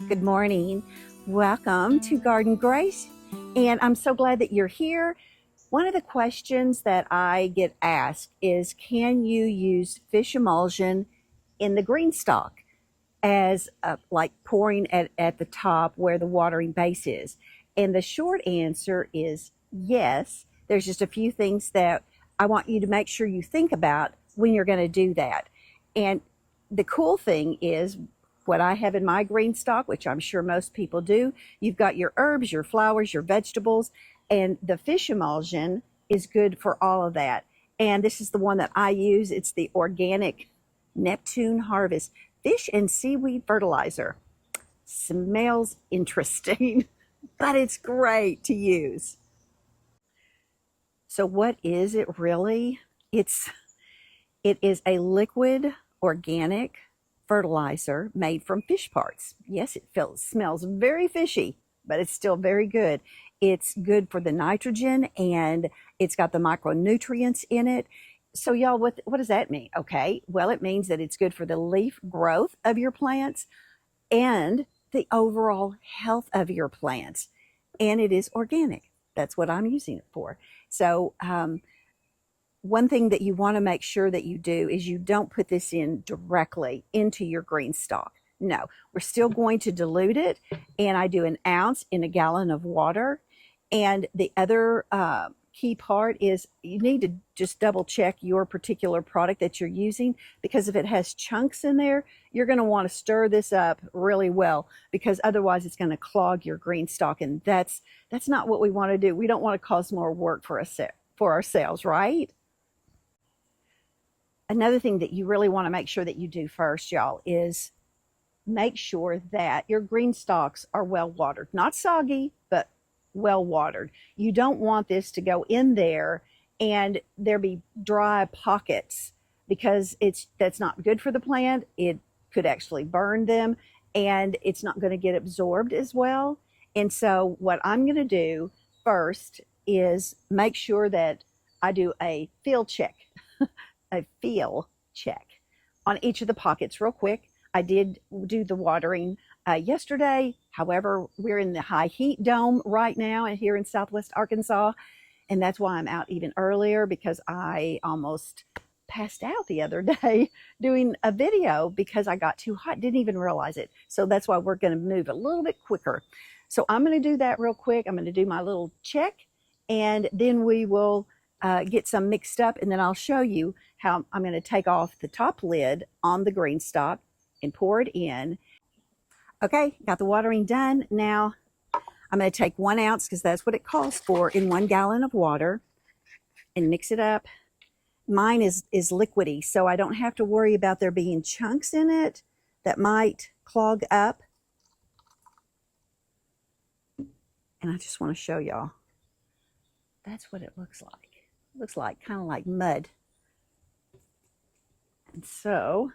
Good morning. Welcome to Garden Grace, and I'm so glad that you're here. One of the questions that I get asked is, can you use fish emulsion in the GreenStalk as like pouring at the top where the watering base is? And the short answer is yes. There's just a few things that I want you to make sure you think about when you're going to do that. And the cool thing is, what I have in my GreenStalk, which I'm sure most people do, you've got your herbs, your flowers, your vegetables, and the fish emulsion is good for all of that. And this is the one that I use. It's the organic Neptune Harvest fish and seaweed fertilizer. Smells interesting, but it's great to use. So what is it really? It is a liquid organic fertilizer made from fish parts. Yes, it smells very fishy, but it's still very good. It's good for the nitrogen and it's got the micronutrients in it. So y'all, what does that mean? Okay, well, it means that it's good for the leaf growth of your plants and the overall health of your plants. And it is organic. That's what I'm using it for. So one thing that you want to make sure that you do is you don't put this in directly into your GreenStalk. No, we're still going to dilute it, and I do an ounce in a gallon of water. And the other key part is you need to just double check your particular product that you're using, because if it has chunks in there, you're going to want to stir this up really well, because otherwise it's going to clog your GreenStalk, and that's not what we want to do. We don't want to cause more work for ourselves, right? Another thing that you really want to make sure that you do first, y'all, is make sure that your GreenStalks are well watered. Not soggy, but well watered. You don't want this to go in there and there be dry pockets, because that's not good for the plant. It could actually burn them, and it's not going to get absorbed as well. And so what I'm going to do first is make sure that I do a field check. A feel check on each of the pockets real quick. I did do the watering yesterday. However, we're in the high heat dome right now and here in Southwest Arkansas. And that's why I'm out even earlier, because I almost passed out the other day doing a video because I got too hot, didn't even realize it. So that's why we're going to move a little bit quicker. So I'm going to do that real quick. I'm going to do my little check, and then we will get some mixed up, and then I'll show you how I'm going to take off the top lid on the GreenStalk and pour it in. Okay, got the watering done. Now I'm going to take 1 ounce, because that's what it calls for, in 1 gallon of water, and mix it up. Mine is liquidy, so I don't have to worry about there being chunks in it that might clog up. And I just want to show y'all. That's what it looks like. It looks like kind of like mud. And so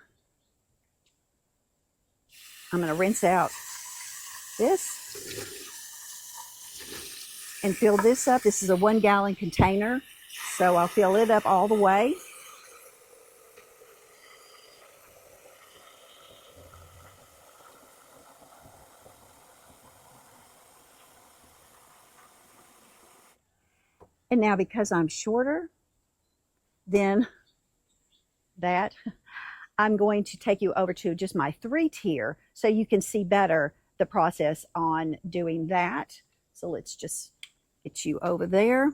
I'm going to rinse out this and fill this up. This is a 1 gallon container, so I'll fill it up all the way. And now, because I'm shorter than that, I'm going to take you over to just my 3-tier so you can see better the process on doing that. So let's just get you over there.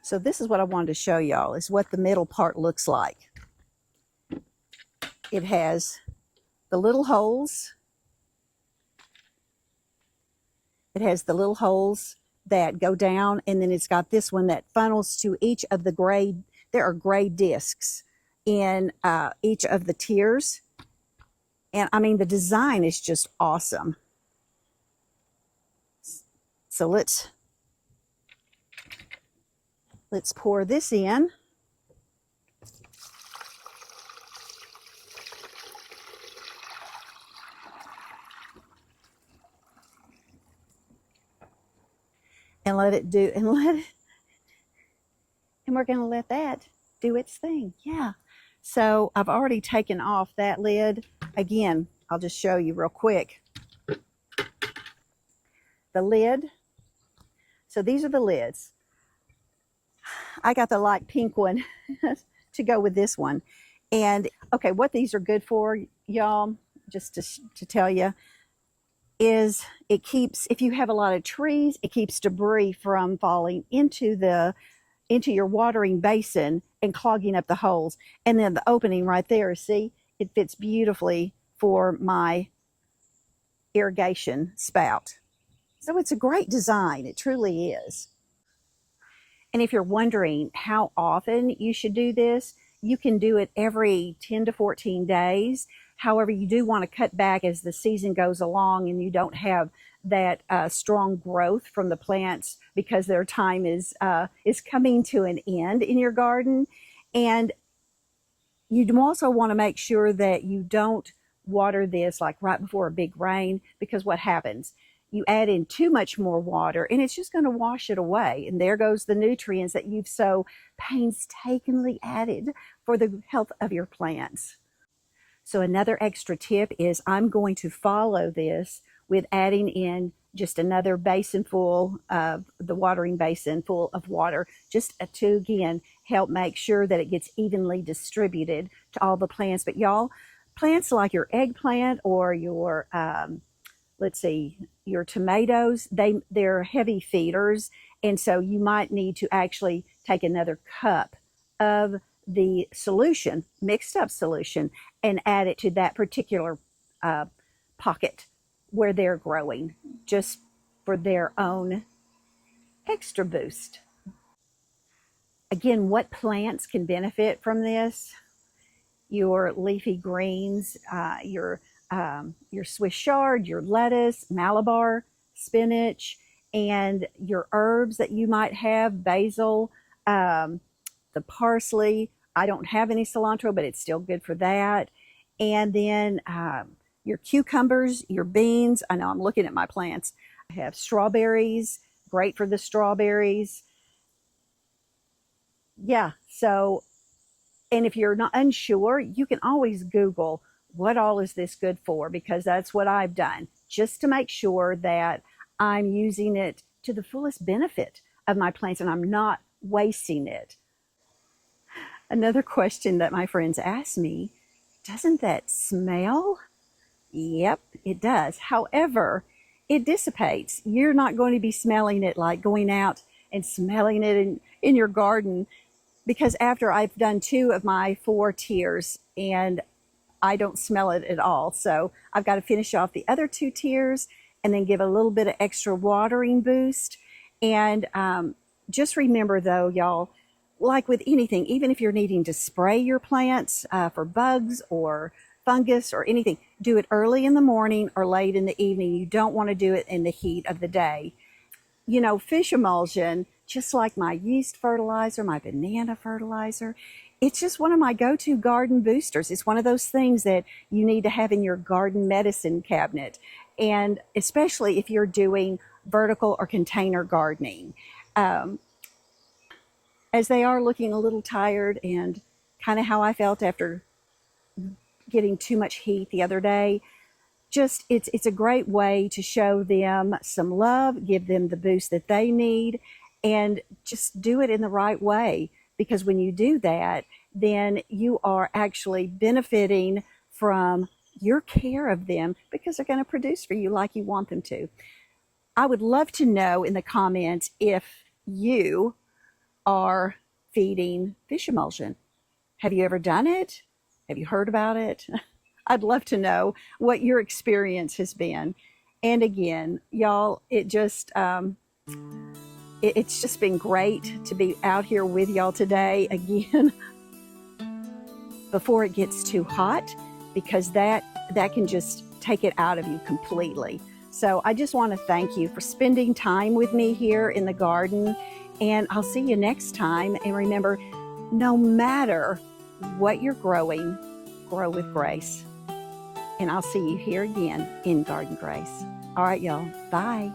So this is what I wanted to show y'all, is what the middle part looks like. It has the little holes. It has the little holes that go down, and then it's got this one that funnels to each of the gray. There are gray discs in each of the tiers, and I mean, the design is just awesome. So let's pour this in. And let it do, and we're going to let that do its thing. Yeah. So I've already taken off that lid. Again, I'll just show you real quick. the lid. So these are the lids. I got the light pink one to go with this one. And okay, what these are good for, y'all, just to tell you, is it keeps, if you have a lot of trees, it keeps debris from falling into your watering basin and clogging up the holes. And then the opening right there, see, it fits beautifully for my irrigation spout. So it's a great design. It truly is. And if you're wondering how often you should do this, you can do it every 10 to 14 days. However, you do want to cut back as the season goes along and you don't have that strong growth from the plants because their time is coming to an end in your garden. And you also want to make sure that you don't water this like right before a big rain, because what happens? You add in too much more water and it's just going to wash it away. And there goes the nutrients that you've so painstakingly added for the health of your plants. So another extra tip is I'm going to follow this with adding in just another basin full of the watering basin full of water, just to, again, help make sure that it gets evenly distributed to all the plants. But y'all, plants like your eggplant or your, let's see, your tomatoes, they're heavy feeders. And so you might need to actually take another cup of the solution, mixed up solution, and add it to that particular pocket where they're growing, just for their own extra boost. Again, what plants can benefit from this? Your leafy greens, your Swiss chard, your lettuce, Malabar spinach, and your herbs that you might have, basil, the parsley. I don't have any cilantro, but it's still good for that. And then your cucumbers, your beans. I know I'm looking at my plants. I have strawberries, great for the strawberries. Yeah, so, and if you're not unsure, you can always Google what all is this good for, because that's what I've done, just to make sure that I'm using it to the fullest benefit of my plants and I'm not wasting it. Another question that my friends ask me, doesn't that smell? Yep, it does. However, it dissipates. You're not going to be smelling it like going out and smelling it in your garden, because after I've done 2 of my 4 tiers and I don't smell it at all. So I've got to finish off the other 2 tiers and then give a little bit of extra watering boost. And just remember though, y'all, like with anything, even if you're needing to spray your plants for bugs or fungus or anything, do it early in the morning or late in the evening. You don't want to do it in the heat of the day. You know, fish emulsion, just like my yeast fertilizer, my banana fertilizer, it's just one of my go-to garden boosters. It's one of those things that you need to have in your garden medicine cabinet. And especially if you're doing vertical or container gardening. As they are looking a little tired, and kind of how I felt after getting too much heat the other day, just it's a great way to show them some love, give them the boost that they need, and just do it in the right way. Because when you do that, then you are actually benefiting from your care of them, because they're going to produce for you like you want them to. I would love to know in the comments if you are feeding fish emulsion. Have you ever done it? Have you heard about it? I'd love to know what your experience has been. And again, y'all, it's just been great to be out here with y'all today again before it gets too hot, because that can just take it out of you completely. So I just want to thank you for spending time with me here in the garden, and I'll see you next time. And remember, no matter what you're growing, grow with grace. And I'll see you here again in Garden Grace. All right, y'all. Bye.